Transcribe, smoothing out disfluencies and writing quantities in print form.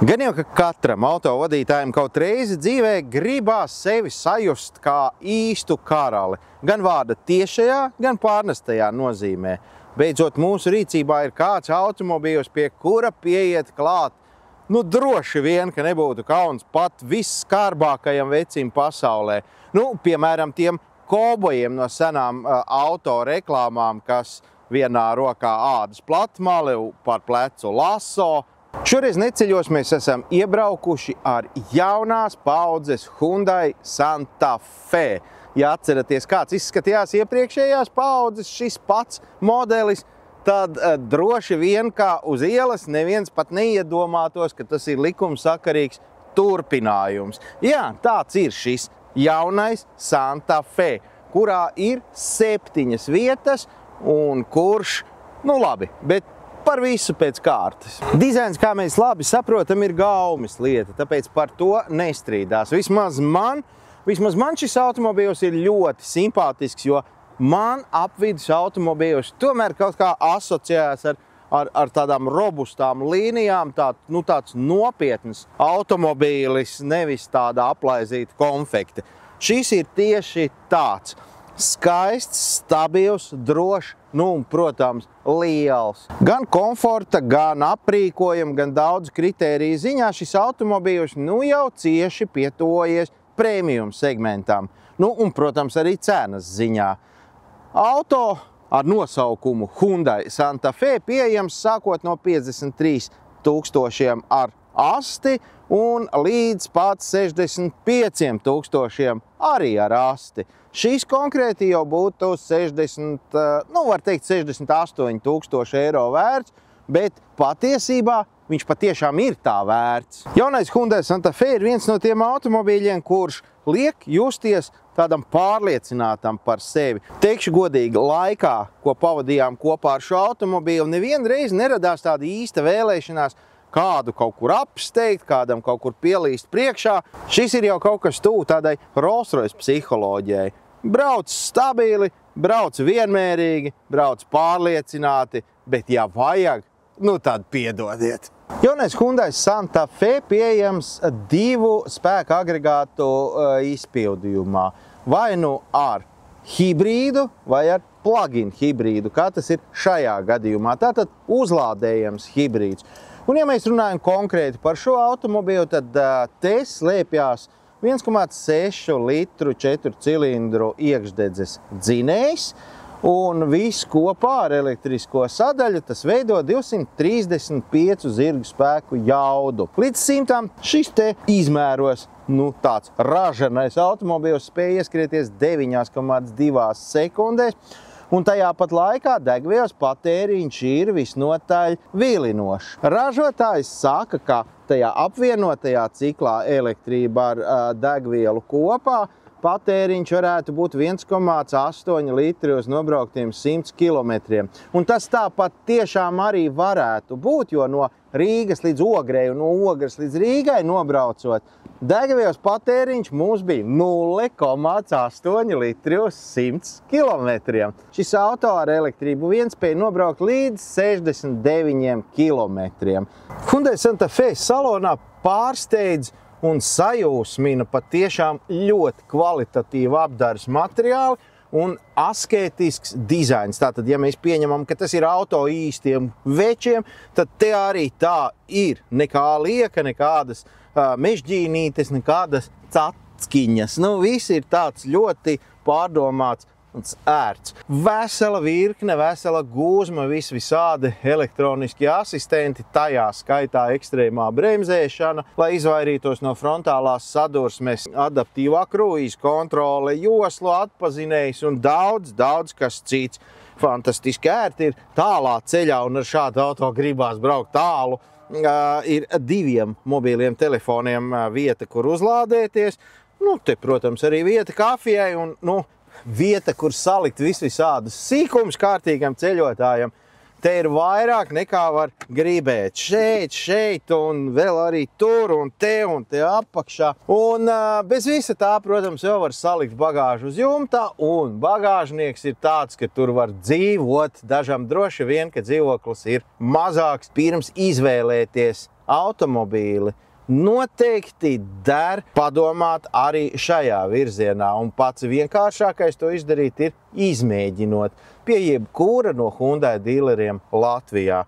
Gan jau, ka katram autovadītājam kaut reizi dzīvē gribās sevi sajust kā īstu karali. Gan vārda tiešajā, gan pārnestajā nozīmē. Beidzot, mūsu rīcībā ir kāds automobīls, pie kura pieiet klāt. Droši vien, ka nebūtu kauns pat visskarbākajam vecim pasaulē. Piemēram, tiem kobojiem no senām auto reklāmām, kas vienā rokā ādas platmali, par plecu laso. Šoreiz neceļos mēs esam iebraukuši ar jaunās paaudzes Hyundai Santa Fe. Ja atceraties, kāds izskatījās iepriekšējās paaudzes šis pats modelis, tad droši vien, kā uz ielas, neviens pat neiedomātos, ka tas ir likumsakarīgs turpinājums. Jā, tāds ir šis jaunais Santa Fe, kurā ir 7 vietas un kurš, labi, bet par visu pēc kārtas. Dizains, kā mēs labi saprotam, ir gaumes lieta, tāpēc par to nestrīdās. Vismaz man šis automobīls ir ļoti simpātisks, jo man apvidus automobīls tomēr kaut kā asociējās ar tādām robustām līnijām, tāds nopietns automobīlis, nevis tāda aplaizīta konfekte. Šis ir tieši tāds. Skaists, stabils, drošs, un, protams, liels. Gan komforta, gan aprīkojuma, gan daudz kritēriju ziņā šis automobīls jau cieši pietuvojies premium segmentam. Un, protams, arī cenas ziņā. Auto ar nosaukumu Hyundai Santa Fe pieejams sākot no 53 000 ar asti un līdz pat 65 000 arī ar asti. Šīs konkrēti jau būtu 68 000 eiro vērts, bet patiesībā viņš patiešām ir tā vērts. Jaunais Hyundai Santa Fe ir viens no tiem automobīļiem, kurš liek justies tādam pārliecinātam par sevi. Teikšu godīgi, laikā, ko pavadījām kopā ar šo automobīlu, nevienreiz neradās tāda īsta vēlēšanās kādu kaut kur apsteigt, kādam kaut kur pielīst priekšā. Šis ir jau kaut kas tuvu tādai Rolls-Royce psiholoģijai. Brauc stabili, brauc vienmērīgi, brauc pārliecināti, bet ja vajag, tad piedodiet. Jaunais Hyundai Santa Fe pieejams 2 spēka agregātu izpildījumā. Vai ar hibrīdu, vai ar plug-in hibrīdu, kā tas ir šajā gadījumā. Tātad uzlādējams hibrīds. Un ja mēs runājam konkrēti par šo automobīlu, tad te slēpjās 1,6 litru 4 cilindru iekšdedzes dzinējs, un viss kopā ar elektrisko sadaļu tas veido 235 zirgu spēku jaudu. Līdz 100 šis te izmēros, tāds ražanais automobīls spēja ieskrieties 9,2 sekundēs, un tajā pat laikā degvielas patēriņš ir visnotaļ vilinošs. Ražotājs saka, ka tajā apvienotajā ciklā elektrība ar degvielu kopā patēriņš varētu būt 1,8 litri uz nobrauktiem 100 kilometriem. Un tas tāpat tiešām arī varētu būt, jo no Rīgas līdz Ogrei un no Ogres līdz Rīgai nobraucot, degvielas patēriņš mums bija 0,8 litri uz 100 kilometriem. Šis auto ar elektrību vien spēja nobraukt līdz 69 kilometriem. Hyundai Santa Fe salonā pārsteidz un sajūsmina patiešām ļoti kvalitatīvu apdares materiāli un asketisks dizains. Tātad, ja mēs pieņemam, ka tas ir auto īstiem večiem, tad te arī tā ir. Nekā lieka, nekādas mežģīnītes, nekādas cackiņas. Viss ir tāds ļoti pārdomāts un ērts. Vesela virkne, vesela gūzma, visādi elektroniskie asistenti, tajā skaitā ekstrēmā bremzēšana, lai izvairītos no frontālās sadursmes, adaptīvā kruīza kontrole, joslu atpazinējs un daudz kas cits. Fantastiski ērti ir tālā ceļā, un ar šādu auto gribās braukt tālu. Ir 2 mobīliem telefoniem vieta, kur uzlādēties. Te, protams, arī vieta kafijai un, vieta, kur salikt visādus sīkumus kārtīgam ceļotājam. Te ir vairāk nekā var gribēt. Šeit un vēl arī tur un te apakšā. Un bez visa tā, protams, jau var salikt bagāžu uz jumta, un bagāžnieks ir tāds, ka tur var dzīvot. Dažam droši vien, ka dzīvoklis ir mazāks, pirms izvēlēties automobīli, noteikti der padomāt arī šajā virzienā. Un pats vienkāršākais to izdarīt ir izmēģinot pie jebkura no Hyundai dīleriem Latvijā.